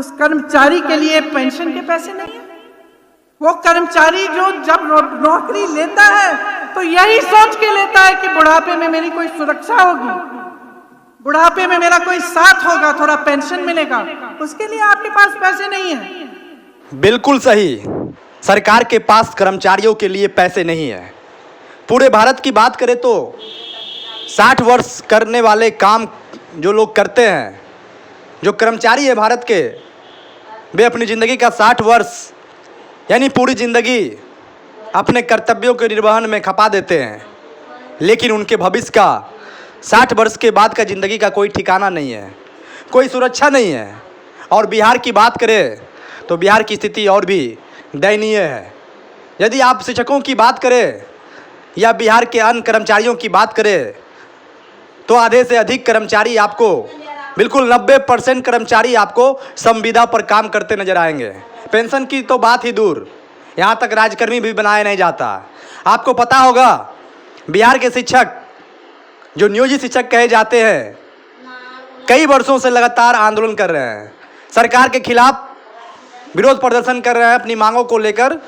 उस कर्मचारी के लिए पेंशन के पैसे नहीं है। वो कर्मचारी जो जब नौकरी लेता है तो यही सोच के लेता है कि बुढ़ापे में मेरी कोई सुरक्षा होगी, बुढ़ापे में मेरा कोई साथ होगा, थोड़ा पेंशन मिलेगा। उसके लिए आपके पास पैसे नहीं है। बिल्कुल सही। सरकार के पास कर्मचारियों के लिए पैसे नहीं है। पूरे भारत की बात करें तो 60 वर्ष करने वाले काम जो लोग करते हैं, जो कर्मचारी है भारत के, वे अपनी ज़िंदगी का 60 वर्ष यानी पूरी ज़िंदगी अपने कर्तव्यों के निर्वहन में खपा देते हैं, लेकिन उनके भविष्य का 60 वर्ष के बाद का ज़िंदगी का कोई ठिकाना नहीं है, कोई सुरक्षा नहीं है। और बिहार की बात करें तो बिहार की स्थिति और भी दयनीय है। यदि आप शिक्षकों की बात करें या बिहार के अन्य कर्मचारियों की बात करें तो आधे से अधिक कर्मचारी आपको, बिल्कुल 90% कर्मचारी आपको संविदा पर काम करते नजर आएंगे। पेंशन की तो बात ही दूर, यहाँ तक राजकर्मी भी बनाया नहीं जाता। आपको पता होगा बिहार के शिक्षक जो नियोजित शिक्षक कहे जाते हैं, कई वर्षों से लगातार आंदोलन कर रहे हैं, सरकार के खिलाफ विरोध प्रदर्शन कर रहे हैं, अपनी मांगों को लेकर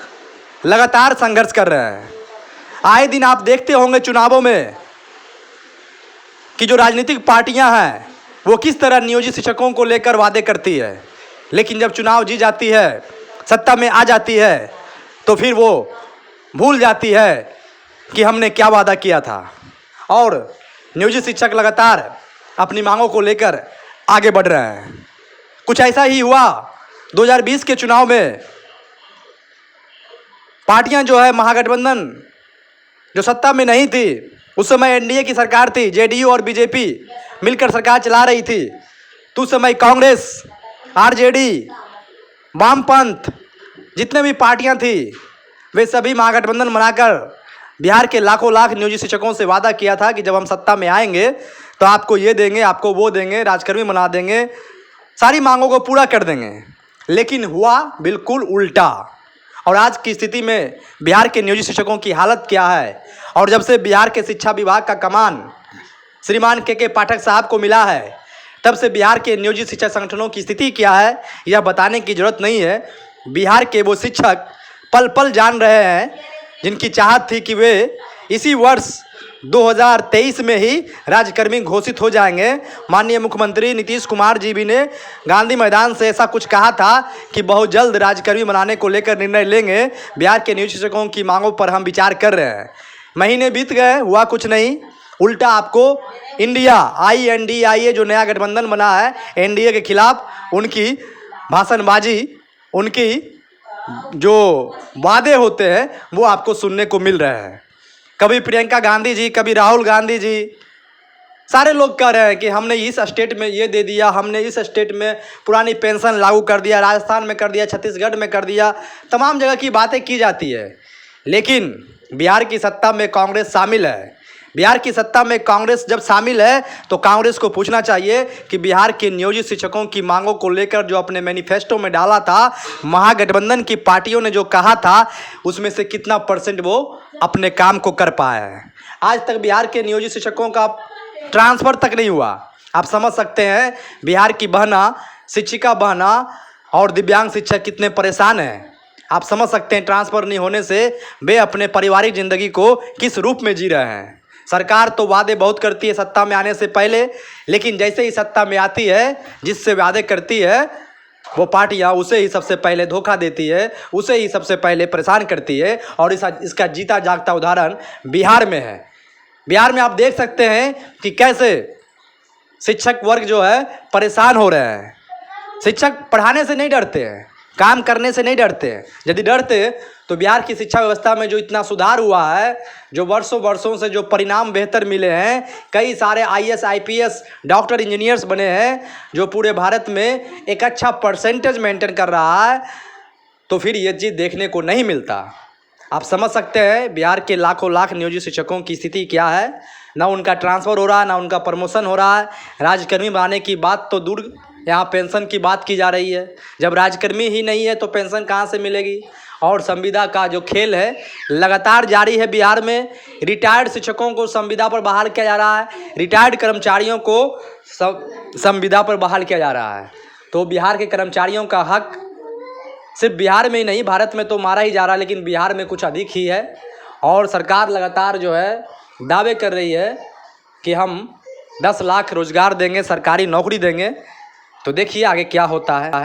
लगातार संघर्ष कर रहे हैं। आए दिन आप देखते होंगे चुनावों में कि जो राजनीतिक पार्टियां हैं वो किस तरह नियोजित शिक्षकों को लेकर वादे करती है, लेकिन जब चुनाव जीत जाती है, सत्ता में आ जाती है, तो फिर वो भूल जाती है कि हमने क्या वादा किया था। और नियोजित शिक्षक लगातार अपनी मांगों को लेकर आगे बढ़ रहे हैं। कुछ ऐसा ही हुआ 2020 के चुनाव में। पार्टियां जो है महागठबंधन जो सत्ता में नहीं थी, उस समय एनडीए की सरकार थी, जेडीयू और बीजेपी मिलकर सरकार चला रही थी। तो उस समय कांग्रेस, आरजेडी, वामपंथ जितने भी पार्टियां थी वे सभी महागठबंधन बनाकर बिहार के लाखों लाख नियोजित शिक्षकों से वादा किया था कि जब हम सत्ता में आएंगे तो आपको ये देंगे, आपको वो देंगे, राजकर्मी बना देंगे, सारी मांगों को पूरा कर देंगे। लेकिन हुआ बिल्कुल उल्टा। और आज की स्थिति में बिहार के नियोजित शिक्षकों की हालत क्या है, और जब से बिहार के शिक्षा विभाग का कमान श्रीमान के पाठक साहब को मिला है, तब से बिहार के नियोजित शिक्षक संगठनों की स्थिति क्या है यह बताने की जरूरत नहीं है। बिहार के वो शिक्षक पल पल जान रहे हैं जिनकी चाहत थी कि वे इसी वर्ष 2023 में ही राजकर्मी घोषित हो जाएंगे। माननीय मुख्यमंत्री नीतीश कुमार जी भी ने गांधी मैदान से ऐसा कुछ कहा था कि बहुत जल्द राजकर्मी बनाने को लेकर निर्णय लेंगे। बिहार के नियोजित शिक्षकों की मांगों पर हम विचार कर रहे हैं। महीने बीत गए, हुआ कुछ नहीं। उल्टा आपको इंडिया INDIA जो नया गठबंधन बना है एनडीए के खिलाफ, उनकी भाषणबाजी, उनकी जो वादे होते हैं वो आपको सुनने को मिल रहे हैं। कभी प्रियंका गांधी जी, कभी राहुल गांधी जी, सारे लोग कह रहे हैं कि हमने इस स्टेट में ये दे दिया, हमने इस स्टेट में पुरानी पेंशन लागू कर दिया, राजस्थान में कर दिया, छत्तीसगढ़ में कर दिया, तमाम जगह की बातें की जाती है। लेकिन बिहार की सत्ता में कांग्रेस शामिल है। बिहार की सत्ता में कांग्रेस जब शामिल है तो कांग्रेस को पूछना चाहिए कि बिहार के नियोजित शिक्षकों की मांगों को लेकर जो अपने मैनिफेस्टो में डाला था, महागठबंधन की पार्टियों ने जो कहा था, उसमें से कितना % वो अपने काम को कर पाए हैं। आज तक बिहार के नियोजित शिक्षकों का ट्रांसफ़र तक नहीं हुआ। आप समझ सकते हैं बिहार की बहना, शिक्षिका बहना और दिव्यांग शिक्षक कितने परेशान हैं। आप समझ सकते हैं ट्रांसफ़र नहीं होने से वे अपने पारिवारिक ज़िंदगी को किस रूप में जी रहे हैं। सरकार तो वादे बहुत करती है सत्ता में आने से पहले, लेकिन जैसे ही सत्ता में आती है, जिससे वादे करती है वो पार्टियां उसे ही सबसे पहले धोखा देती है, उसे ही सबसे पहले परेशान करती है। और इसका जीता जागता उदाहरण बिहार में है। बिहार में आप देख सकते हैं कि कैसे शिक्षक वर्ग जो है परेशान हो रहे हैं। शिक्षक पढ़ाने से नहीं डरते हैं, काम करने से नहीं डरते हैं। यदि डरते तो बिहार की शिक्षा व्यवस्था में जो इतना सुधार हुआ है, जो वर्षों से जो परिणाम बेहतर मिले हैं, कई सारे IAS IPS डॉक्टर इंजीनियर्स बने हैं, जो पूरे भारत में एक अच्छा % मेंटेन कर रहा है, तो फिर ये चीज़ देखने को नहीं मिलता। आप समझ सकते हैं बिहार के लाखों लाख नियोजित शिक्षकों की स्थिति क्या है। ना उनका ट्रांसफ़र हो रहा है, ना उनका प्रमोशन हो रहा है। राजकर्मी बनाने की बात तो दूर, यहाँ पेंशन की बात की जा रही है। जब राजकर्मी ही नहीं है तो पेंशन कहाँ से मिलेगी। और संविदा का जो खेल है लगातार जारी है बिहार में। रिटायर्ड शिक्षकों को संविदा पर बहाल किया जा रहा है, रिटायर्ड कर्मचारियों को संविदा पर बहाल किया जा रहा है। तो बिहार के कर्मचारियों का हक सिर्फ बिहार में ही नहीं, भारत में तो मारा ही जा रहा है, लेकिन बिहार में कुछ अधिक ही है। और सरकार लगातार जो है दावे कर रही है कि हम 10 लाख रोजगार देंगे, सरकारी नौकरी देंगे। तो देखिए आगे क्या होता है।